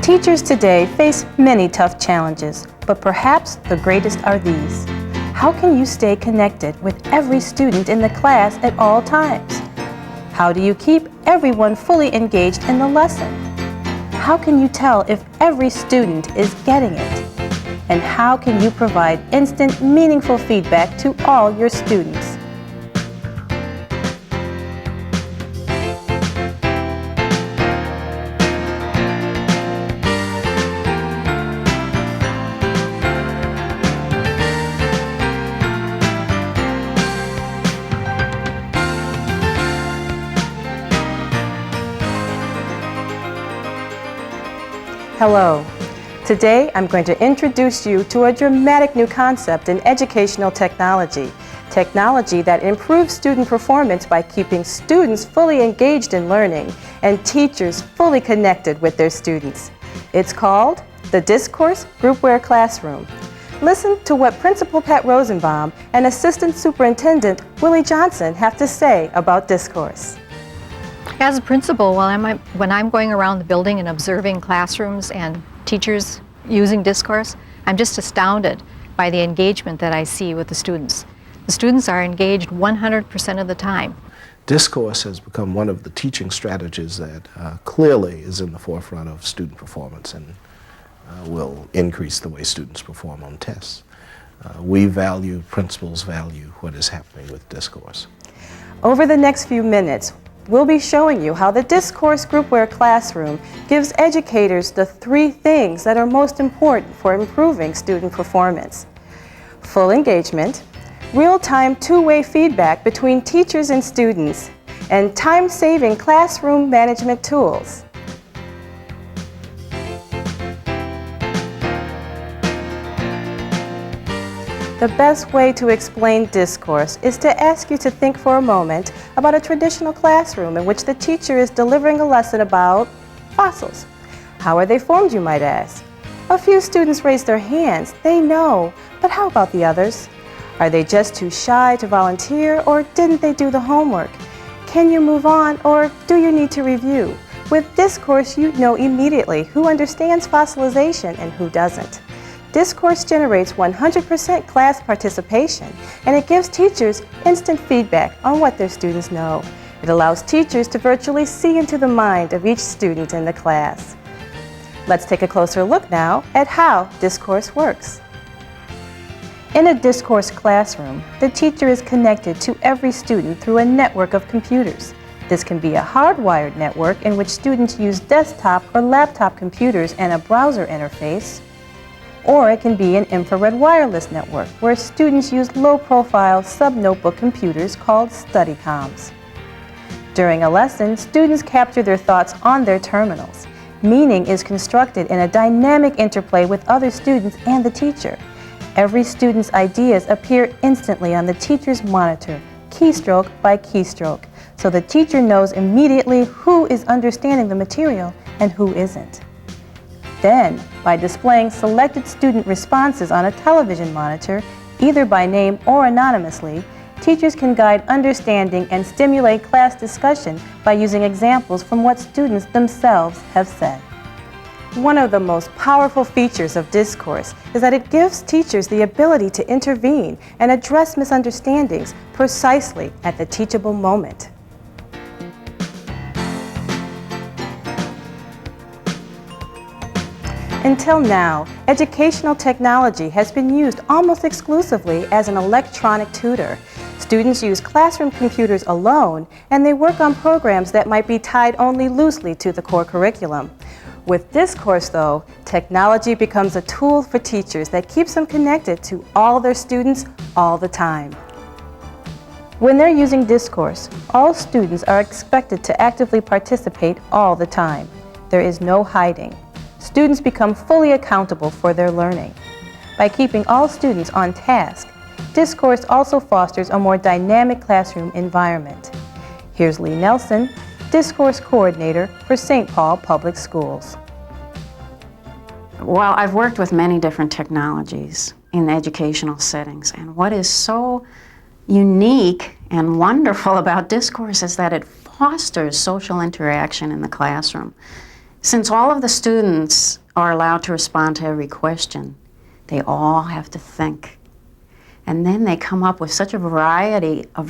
Teachers today face many tough challenges, but perhaps the greatest are these. How can you stay connected with every student in the class at all times? How do you keep everyone fully engaged in the lesson? How can you tell if every student is getting it? And how can you provide instant, meaningful feedback to all your students? Hello. Today I'm going to introduce you to a dramatic new concept in educational technology. Technology that improves student performance by keeping students fully engaged in learning and teachers fully connected with their students. It's called the Discourse GroupWare Classroom. Listen to what Principal Pat Rosenbaum and Assistant Superintendent Willie Johnson have to say about Discourse. As a principal, when I'm going around the building and observing classrooms and teachers using Discourse, I'm just astounded by the engagement that I see with the students. The students are engaged 100% of the time. Discourse has become one of the teaching strategies that clearly is in the forefront of student performance and will increase the way students perform on tests. Principals value what is happening with Discourse. Over the next few minutes, we'll be showing you how the Discourse GroupWare Classroom gives educators the 3 things that are most important for improving student performance: full engagement, real-time two-way feedback between teachers and students, and time-saving classroom management tools. The best way to explain Discourse is to ask you to think for a moment about a traditional classroom in which the teacher is delivering a lesson about fossils. How are they formed, you might ask? A few students raise their hands. They know, but how about the others? Are they just too shy to volunteer, or didn't they do the homework? Can you move on, or do you need to review? With Discourse, you know immediately who understands fossilization and who doesn't. Discourse generates 100% class participation, and it gives teachers instant feedback on what their students know. It allows teachers to virtually see into the mind of each student in the class. Let's take a closer look now at how Discourse works. In a Discourse classroom, the teacher is connected to every student through a network of computers. This can be a hardwired network in which students use desktop or laptop computers and a browser interface, or it can be an infrared wireless network where students use low-profile sub-notebook computers called studycoms. During a lesson, students capture their thoughts on their terminals. Meaning is constructed in a dynamic interplay with other students and the teacher. Every student's ideas appear instantly on the teacher's monitor, keystroke by keystroke, so the teacher knows immediately who is understanding the material and who isn't. Then, by displaying selected student responses on a television monitor, either by name or anonymously, teachers can guide understanding and stimulate class discussion by using examples from what students themselves have said. One of the most powerful features of Discourse is that it gives teachers the ability to intervene and address misunderstandings precisely at the teachable moment. Until now, educational technology has been used almost exclusively as an electronic tutor. Students use classroom computers alone, and they work on programs that might be tied only loosely to the core curriculum. With Discourse, though, technology becomes a tool for teachers that keeps them connected to all their students all the time. When they're using Discourse, all students are expected to actively participate all the time. There is no hiding. Students become fully accountable for their learning. By keeping all students on task, Discourse also fosters a more dynamic classroom environment. Here's Lee Nelson, Discourse Coordinator for St. Paul Public Schools. Well, I've worked with many different technologies in educational settings, and what is so unique and wonderful about Discourse is that it fosters social interaction in the classroom. Since all of the students are allowed to respond to every question, they all have to think. And then they come up with such a variety of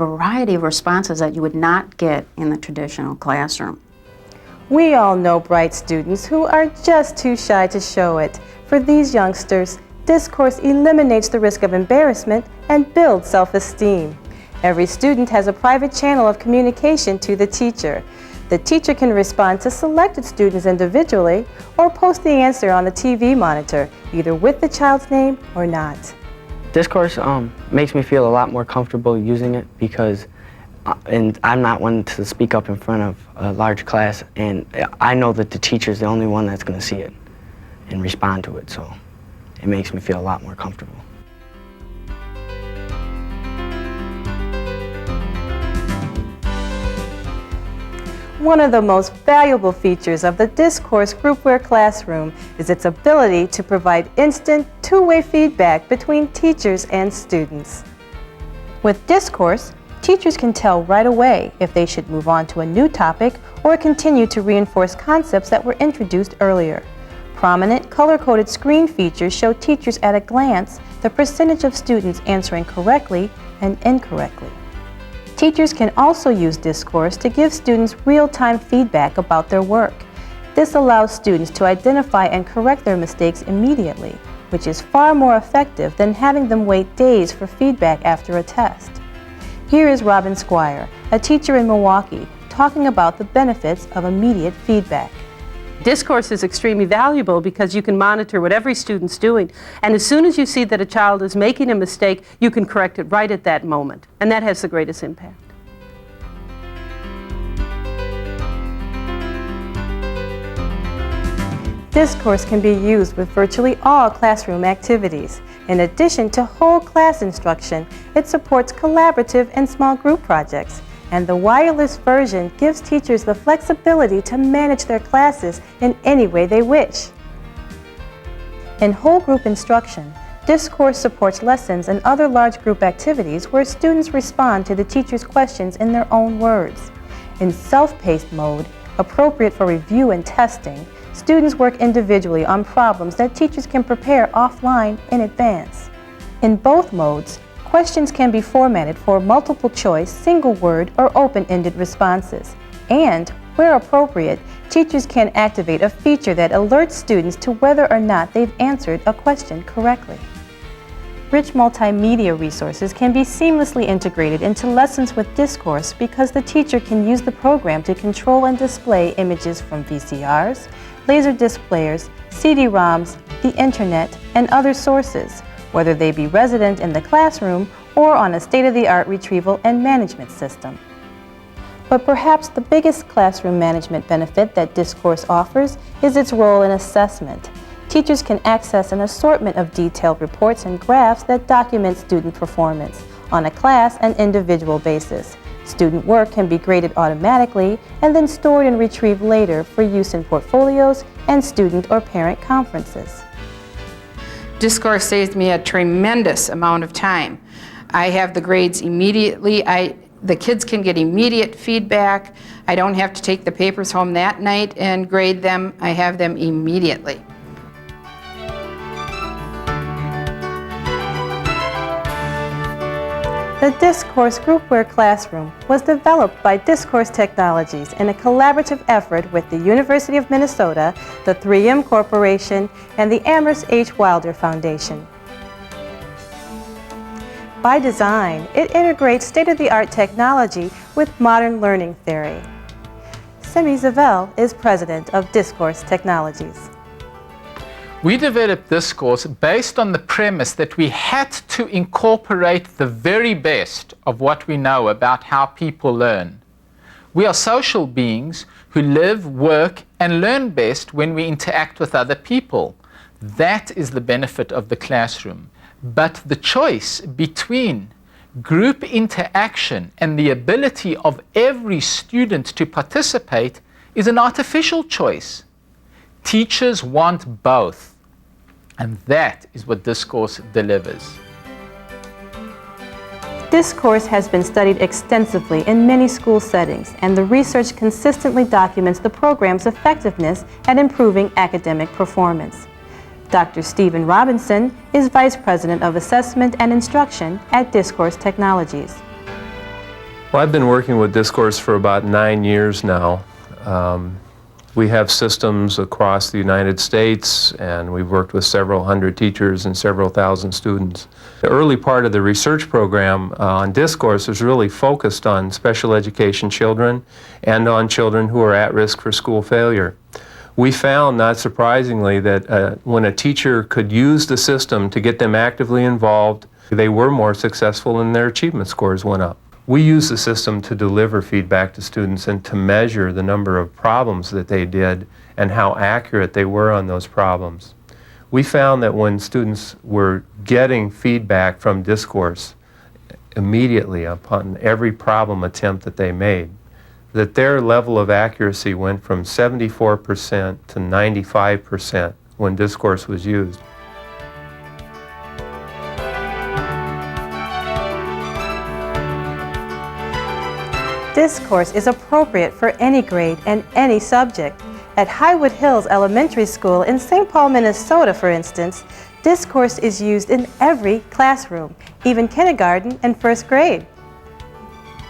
responses that you would not get in the traditional classroom. We all know bright students who are just too shy to show it. For these youngsters, Discourse eliminates the risk of embarrassment and builds self-esteem. Every student has a private channel of communication to the teacher. The teacher can respond to selected students individually or post the answer on the TV monitor, either with the child's name or not. Discourse makes me feel a lot more comfortable using it because and I'm not one to speak up in front of a large class, and I know that the teacher's the only one that's going to see it and respond to it, so it makes me feel a lot more comfortable. One of the most valuable features of the Discourse GroupWare classroom is its ability to provide instant, two-way feedback between teachers and students. With Discourse, teachers can tell right away if they should move on to a new topic or continue to reinforce concepts that were introduced earlier. Prominent, color-coded screen features show teachers at a glance the percentage of students answering correctly and incorrectly. Teachers can also use Discourse to give students real-time feedback about their work. This allows students to identify and correct their mistakes immediately, which is far more effective than having them wait days for feedback after a test. Here is Robin Squire, a teacher in Milwaukee, talking about the benefits of immediate feedback. Discourse is extremely valuable because you can monitor what every student's doing, and as soon as you see that a child is making a mistake, you can correct it right at that moment, and that has the greatest impact. Discourse can be used with virtually all classroom activities. In addition to whole class instruction, it supports collaborative and small group projects. And the wireless version gives teachers the flexibility to manage their classes in any way they wish. In whole group instruction, Discourse supports lessons and other large group activities where students respond to the teacher's questions in their own words. In self-paced mode, appropriate for review and testing, students work individually on problems that teachers can prepare offline in advance. In both modes, questions can be formatted for multiple choice, single word, or open-ended responses. And, where appropriate, teachers can activate a feature that alerts students to whether or not they've answered a question correctly. Rich multimedia resources can be seamlessly integrated into lessons with Discourse because the teacher can use the program to control and display images from VCRs, Laserdisc players, CD-ROMs, the internet, and other sources, whether they be resident in the classroom or on a state-of-the-art retrieval and management system. But perhaps the biggest classroom management benefit that Discourse offers is its role in assessment. Teachers can access an assortment of detailed reports and graphs that document student performance on a class and individual basis. Student work can be graded automatically and then stored and retrieved later for use in portfolios and student or parent conferences. Discourse saves me a tremendous amount of time. I have the grades immediately. The kids can get immediate feedback. I don't have to take the papers home that night and grade them. I have them immediately. The Discourse GroupWare Classroom was developed by Discourse Technologies in a collaborative effort with the University of Minnesota, the 3M Corporation, and the Amherst H. Wilder Foundation. By design, it integrates state-of-the-art technology with modern learning theory. Simi Zavel is president of Discourse Technologies. We developed Discourse based on the premise that we had to incorporate the very best of what we know about how people learn. We are social beings who live, work, and learn best when we interact with other people. That is the benefit of the classroom. But the choice between group interaction and the ability of every student to participate is an artificial choice. Teachers want both. And that is what Discourse delivers. Discourse has been studied extensively in many school settings, and the research consistently documents the program's effectiveness at improving academic performance. Dr. Stephen Robinson is Vice President of Assessment and Instruction at Discourse Technologies. Well, I've been working with Discourse for about 9 years now. We have systems across the United States, and we've worked with several hundred teachers and several thousand students. The early part of the research program on Discourse is really focused on special education children and on children who are at risk for school failure. We found, not surprisingly, that when a teacher could use the system to get them actively involved, they were more successful and their achievement scores went up. We use the system to deliver feedback to students and to measure the number of problems that they did and how accurate they were on those problems. We found that when students were getting feedback from Discourse immediately upon every problem attempt that they made, that their level of accuracy went from 74% to 95% when Discourse was used. Discourse is appropriate for any grade and any subject. At Highwood Hills Elementary School in St. Paul, Minnesota, for instance, Discourse is used in every classroom, even kindergarten and first grade.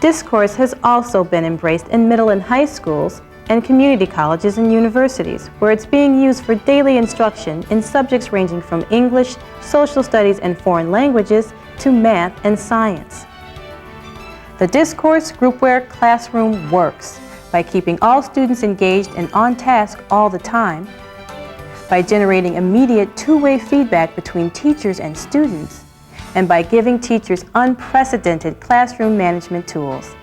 Discourse has also been embraced in middle and high schools and community colleges and universities, where it's being used for daily instruction in subjects ranging from English, social studies, and foreign languages to math and science. The Discourse GroupWare classroom works by keeping all students engaged and on task all the time, by generating immediate two-way feedback between teachers and students, and by giving teachers unprecedented classroom management tools.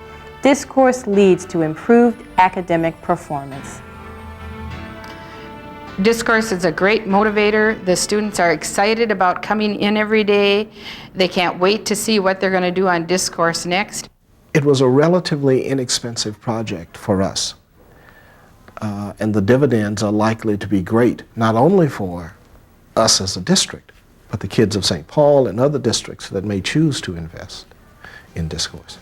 Discourse leads to improved academic performance. Discourse is a great motivator. The students are excited about coming in every day. They can't wait to see what they're going to do on Discourse next. It was a relatively inexpensive project for us, and the dividends are likely to be great, not only for us as a district, but the kids of St. Paul and other districts that may choose to invest in Discourse.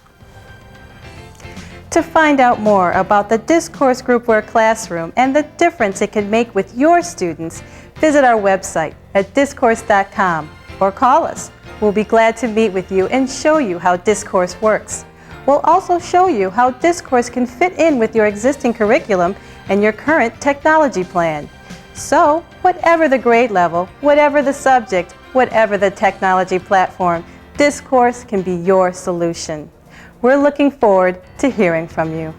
To find out more about the Discourse GroupWare classroom and the difference it can make with your students, visit our website at discourse.com or call us. We'll be glad to meet with you and show you how Discourse works. We'll also show you how Discourse can fit in with your existing curriculum and your current technology plan. So, whatever the grade level, whatever the subject, whatever the technology platform, Discourse can be your solution. We're looking forward to hearing from you.